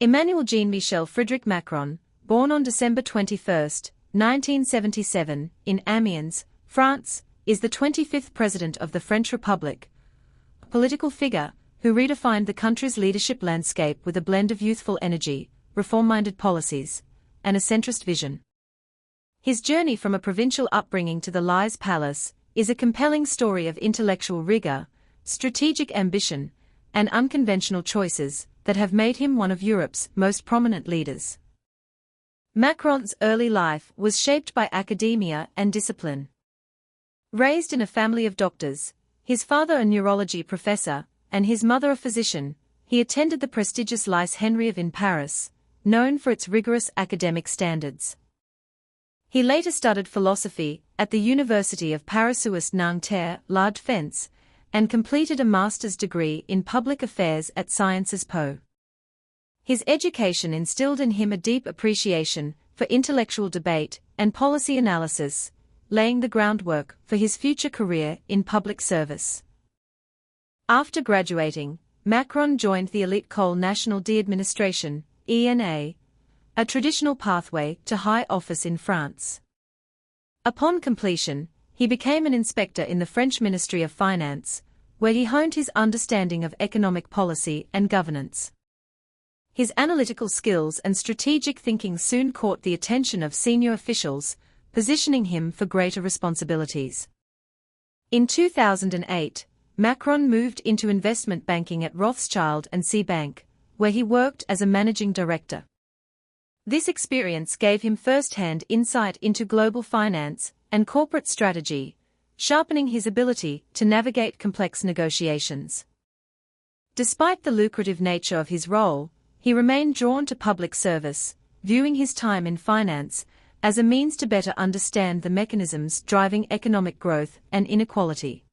Emmanuel Jean-Michel Frédéric Macron, born on December 21, 1977, in Amiens, France, is the 25th President of the French Republic, a political figure who redefined the country's leadership landscape with a blend of youthful energy, reform-minded policies, and a centrist vision. His journey from a provincial upbringing to the Élysée Palace is a compelling story of intellectual rigor, strategic ambition, and unconventional choices that have made him one of Europe's most prominent leaders. Macron's early life was shaped by academia and discipline. Raised in a family of doctors, his father a neurology professor, and his mother a physician, he attended the prestigious Lycée Henri in Paris, known for its rigorous academic standards. He later studied philosophy at the University of Paris-Nanterre, La Défense, and completed a master's degree in public affairs at Sciences Po. His education instilled in him a deep appreciation for intellectual debate and policy analysis, laying the groundwork for his future career in public service. After graduating, Macron joined the elite École Nationale d'Administration, ENA, a traditional pathway to high office in France. Upon completion, he became an inspector in the French Ministry of Finance, where he honed his understanding of economic policy and governance. His analytical skills and strategic thinking soon caught the attention of senior officials, positioning him for greater responsibilities. In 2008, Macron moved into investment banking at Rothschild & C Bank, where he worked as a managing director. This experience gave him first-hand insight into global finance and corporate strategy, sharpening his ability to navigate complex negotiations. Despite the lucrative nature of his role, he remained drawn to public service, viewing his time in finance as a means to better understand the mechanisms driving economic growth and inequality.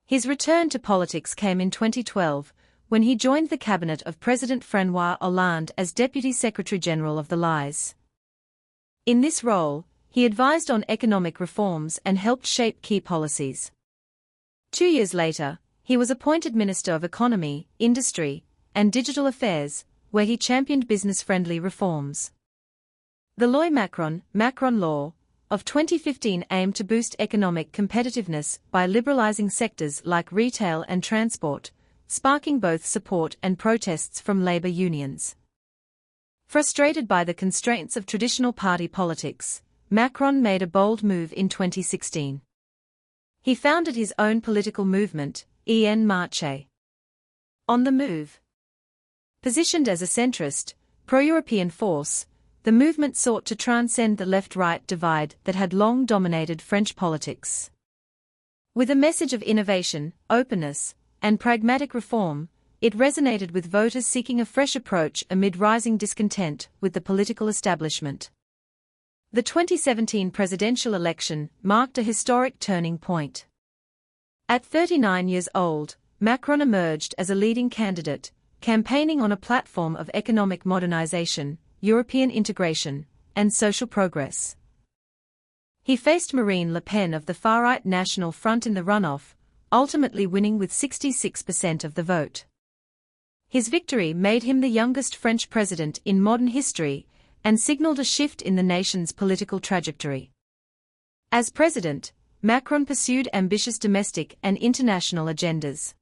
His return to politics came in 2012, when he joined the cabinet of President François Hollande as Deputy Secretary-General of the Élysée. In this role, he advised on economic reforms and helped shape key policies. 2 years later, he was appointed Minister of Economy, Industry, and Digital Affairs, where he championed business-friendly reforms. The Loi Macron Law, of 2015 aimed to boost economic competitiveness by liberalizing sectors like retail and transport, sparking both support and protests from labor unions. Frustrated by the constraints of traditional party politics, Macron made a bold move in 2016. He founded his own political movement, En Marche. On the move. Positioned as a centrist, pro-European force, the movement sought to transcend the left-right divide that had long dominated French politics. With a message of innovation, openness, and pragmatic reform, it resonated with voters seeking a fresh approach amid rising discontent with the political establishment. The 2017 presidential election marked a historic turning point. At 39 years old, Macron emerged as a leading candidate, campaigning on a platform of economic modernization, European integration, and social progress. He faced Marine Le Pen of the far-right National Front in the runoff, ultimately winning with 66% of the vote. His victory made him the youngest French president in modern history and signaled a shift in the nation's political trajectory. As president, Macron pursued ambitious domestic and international agendas.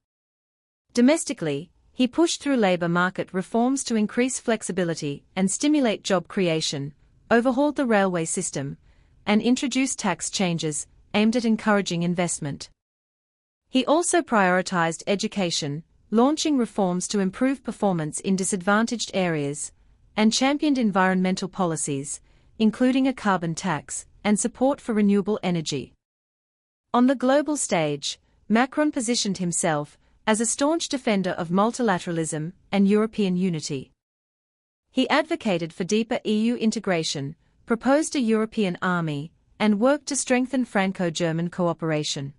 Domestically, he pushed through labor market reforms to increase flexibility and stimulate job creation, overhauled the railway system, and introduced tax changes aimed at encouraging investment. He also prioritized education, launching reforms to improve performance in disadvantaged areas, and championed environmental policies, including a carbon tax and support for renewable energy. On the global stage, Macron positioned himself as a staunch defender of multilateralism and European unity. He advocated for deeper EU integration, proposed a European army, and worked to strengthen Franco-German cooperation.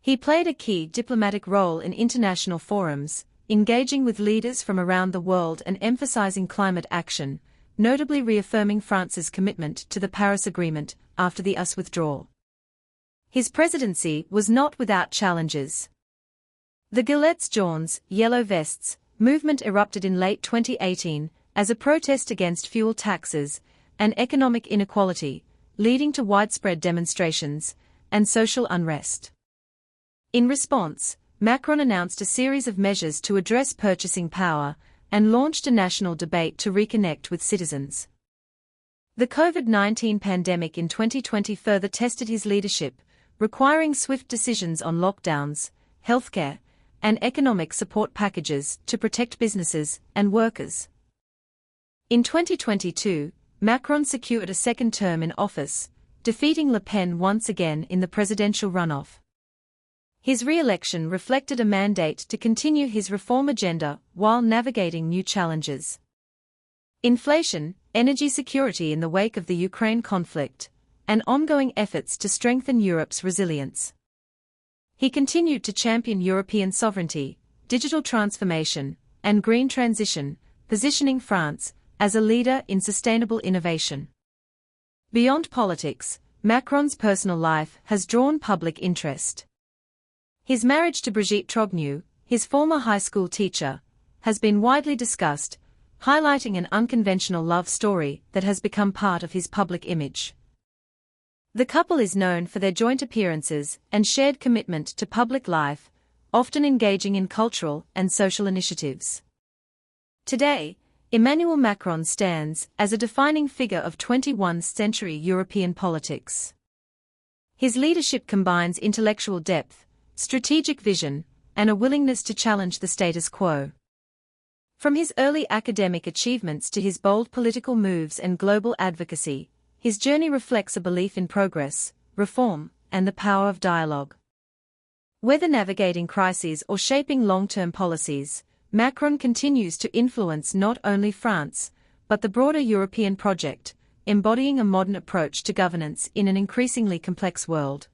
He played a key diplomatic role in international forums, engaging with leaders from around the world and emphasizing climate action, notably reaffirming France's commitment to the Paris Agreement after the US withdrawal. His presidency was not without challenges. The Gilets jaunes, yellow vests, movement erupted in late 2018 as a protest against fuel taxes and economic inequality, leading to widespread demonstrations and social unrest. In response, Macron announced a series of measures to address purchasing power and launched a national debate to reconnect with citizens. The COVID-19 pandemic in 2020 further tested his leadership, requiring swift decisions on lockdowns, healthcare, and economic support packages to protect businesses and workers. In 2022, Macron secured a second term in office, defeating Le Pen once again in the presidential runoff. His re-election reflected a mandate to continue his reform agenda while navigating new challenges. Inflation, energy security in the wake of the Ukraine conflict, and ongoing efforts to strengthen Europe's resilience. He continued to champion European sovereignty, digital transformation, and green transition, positioning France as a leader in sustainable innovation. Beyond politics, Macron's personal life has drawn public interest. His marriage to Brigitte Trogneux, his former high school teacher, has been widely discussed, highlighting an unconventional love story that has become part of his public image. The couple is known for their joint appearances and shared commitment to public life, often engaging in cultural and social initiatives. Today, Emmanuel Macron stands as a defining figure of 21st-century European politics. His leadership combines intellectual depth, strategic vision, and a willingness to challenge the status quo. From his early academic achievements to his bold political moves and global advocacy, his journey reflects a belief in progress, reform, and the power of dialogue. Whether navigating crises or shaping long-term policies, Macron continues to influence not only France, but the broader European project, embodying a modern approach to governance in an increasingly complex world.